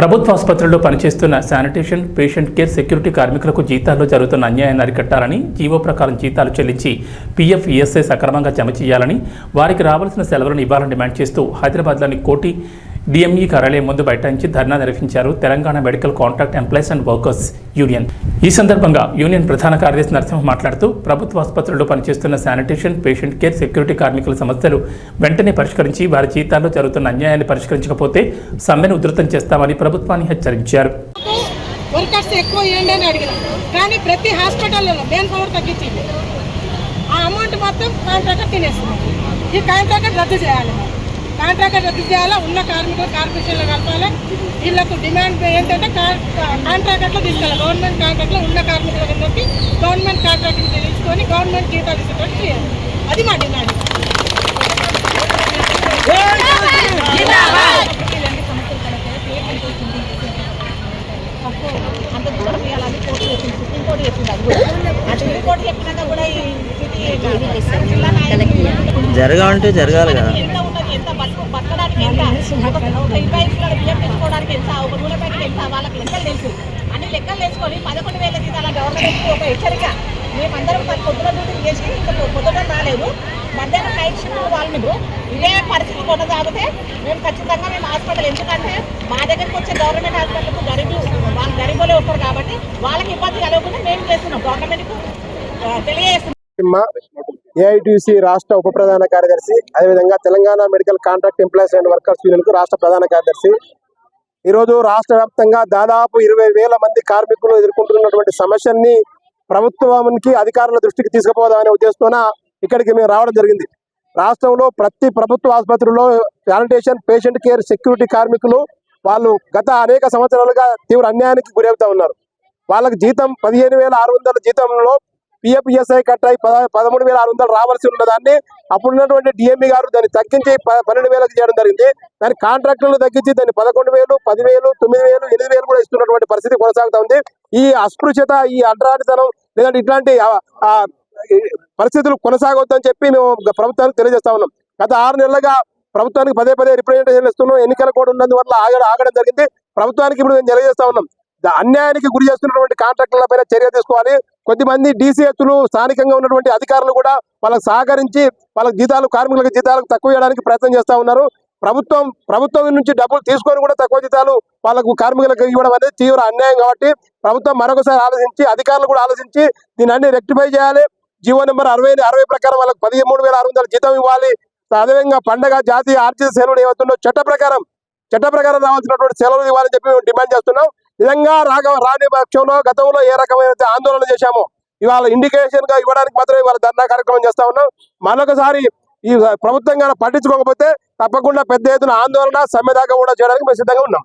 ప్రభుత్వ ఆసుపత్రుల్లో పనిచేస్తున్న శానిటేషన్, పేషెంట్ కేర్, సెక్యూరిటీ కార్మికులకు జీతాల్లో జరుగుతున్న అన్యాయాన్ని అరికట్టాలని, జీవో ప్రకారం జీతాలు చెల్లించి పీఎఫ్, ఈఎస్ఐ సక్రమంగా జమ చేయాలని, వారికి రావాల్సిన సెలవులను ఇవ్వాలని డిమాండ్ చేస్తూ హైదరాబాద్లోని కోటి డిఎంఈ కార్యాలయం ముందు బైఠాయించి ధర్నా నిర్వహించారు Telangana medical contract employees and workers union. ఈ సందర్భంగా యూనియన్ ప్రధాన కార్యదర్శి నరసింహ మాట్లాడుతూ, ప్రభుత్వ ఆసుపత్రుల్లో పనిచేస్తున్న శానిటేషన్, పేషెంట్ కేర్, సెక్యూరిటీ కార్మికుల సమస్యలు వెంటనే పరిష్కరించి వారి జీతాల్లో జరుగుతున్న అన్యాయాన్ని పరిష్కరించకపోతే సమ్మెను ఉధృతం చేస్తామని ప్రభుత్వాన్ని హెచ్చరించారు. వర్కర్స్ ఎక్కువ ఇవ్వండి అని అడిగిన, కానీ ప్రతి హాస్పిటల్లో మెయిన్ పవర్ తగ్గించింది. ఆ అమౌంట్ మొత్తం కాంట్రాక్టర్ తినేస్తుంది. ఈ కాంట్రాక్టర్ రద్దు చేయాలి. కాంట్రాక్టర్ రద్దు చేయాలా, ఉన్న కార్మికులు కార్పొరేషన్లో కలపాలి. వీళ్ళకు డిమాండ్ ఏంటంటే కాంట్రాక్టర్లో తీసుకెళ్ళాలి. గవర్నమెంట్ కాంట్రాక్ట్లో ఉన్న కార్మికులకి గవర్నమెంట్ కాంట్రాక్ట్ తీసుకొని గవర్నమెంట్ జీతాలు ఇచ్చేటట్టు చేయాలి. అది మా డిమాండ్. జరగాలంటే జరగాలి కదా. బతకడానికి ఎంత, ఒక 20 బియ్యం తెచ్చుకోవడానికి ఎంత, ఒక నూనె ప్యాకెట్ ఎంత, వాళ్ళకి లెక్కలు తెలుసు. అన్ని లెక్కలు తెలుసుకొని 11,000 జీతాల గవర్నమెంట్కి ఒక హెచ్చరిక. మేమందరం పొద్దున డ్యూటీలు చేసి ఇంకా పొద్దున రాలేదు, మధ్యాహ్నం నైట్ షిఫ్ట్ వాళ్ళు మీరు ఇదే పరిస్థితి కొనసాగితే మేము ఖచ్చితంగా మేము హాస్పిటల్, ఎందుకంటే మా దగ్గరికి వచ్చే గవర్నమెంట్ హాస్పిటల్కు వాళ్ళు గరీబులే వస్తారు కాబట్టి వాళ్ళకి ఇబ్బంది కలగకుండా మేము చేస్తున్నాం, గవర్నమెంట్కు తెలియజేస్తున్నాం. ఏఐటీసీ రాష్ట్ర ఉప ప్రధాన కార్యదర్శి, అదేవిధంగా Telangana medical contract employees and workers union కు రాష్ట్ర ప్రధాన కార్యదర్శి. ఈరోజు రాష్ట్ర వ్యాప్తంగా దాదాపు 20,000 మంది కార్మికులు ఎదుర్కొంటున్నటువంటి సమస్యల్ని ప్రభుత్వానికి, అధికారుల దృష్టికి తీసుకుపోదామనే ఉద్దేశంతో ఇక్కడికి మేము రావడం జరిగింది. రాష్ట్రంలో ప్రతి ప్రభుత్వ ఆసుపత్రిలో శానిటేషన్, పేషెంట్ కేర్, సెక్యూరిటీ కార్మికులు వాళ్ళు గత అనేక సంవత్సరాలుగా తీవ్ర అన్యాయానికి గురవుతా ఉన్నారు. వాళ్ళకి జీతం 15,600 జీతంలో పిఎఫ్, ఈఎస్ఐ కట్ అయి 13,600 రావాల్సి ఉన్నదాన్ని అప్పుడున్నటువంటి డిఎంఈ గారు దాన్ని తగ్గించి 12,000కి చేయడం జరిగింది. దాని కాంట్రాక్టులను తగ్గించి దాన్ని 11,000, 10,000, 9,000, 8,000 కూడా ఇస్తున్నటువంటి పరిస్థితి కొనసాగుతా ఉంది. ఈ అస్పృశ్యత, ఈ అడ్రానితనం లేదంటే ఇట్లాంటి పరిస్థితులు కొనసాగొద్దని చెప్పి మేము ప్రభుత్వానికి తెలియజేస్తా ఉన్నాం. గత 6 నెలలుగా ప్రభుత్వానికి పదే రిప్రజెంటేషన్ ఇస్తున్నాం. ఎన్నికల కూడా ఉన్నందువల్ల ఆగడం జరిగింది. ప్రభుత్వానికి ఇప్పుడు మేము తెలియజేస్తా ఉన్నాం, అన్యాయానికి గురి చేస్తున్నటువంటి కాంట్రాక్టుల పైన చర్య తీసుకోవాలి. కొద్దిమంది డీసీహెచ్లు, స్థానికంగా ఉన్నటువంటి అధికారులు కూడా వాళ్ళకి సహకరించి వాళ్ళకి జీతాలు, కార్మికులకు జీతాలకు తక్కువ చేయడానికి ప్రయత్నం చేస్తా ఉన్నారు. ప్రభుత్వం నుంచి డబ్బులు తీసుకొని కూడా తక్కువ జీతాలు వాళ్ళకు కార్మికులకు ఇవ్వడం అనేది తీవ్ర అన్యాయం. కాబట్టి ప్రభుత్వం మరొకసారి ఆలోచించి, అధికారులు కూడా ఆలోచించి దీన్ని అన్ని రెక్టిఫై చేయాలి. జీవో నెంబర్ 60 ప్రకారం వాళ్ళకి 13,600 జీతం ఇవ్వాలి. అదేవిధంగా పండగ, జాతీయ, ఆర్జిత సెలవులు ఏవైతుందో చట్ట ప్రకారం రావాల్సినటువంటి సెలవులు ఇవ్వాలని చెప్పి మేము డిమాండ్ చేస్తున్నాం. నిజంగా రాని పక్షంలో గతంలో ఏ రకమైన ఆందోళన చేశామో ఇవాళ ఇండికేషన్ గా ఇవ్వడానికి మాత్రమే ఇవాళ ధర్నా కార్యక్రమం చేస్తా ఉన్నాం. మరొకసారి ఈ ప్రభుత్వం పట్టించుకోకపోతే తప్పకుండా పెద్ద ఎత్తున ఆందోళన, సమ్మె దాకా కూడా చేయడానికి మేము సిద్ధంగా ఉన్నాం.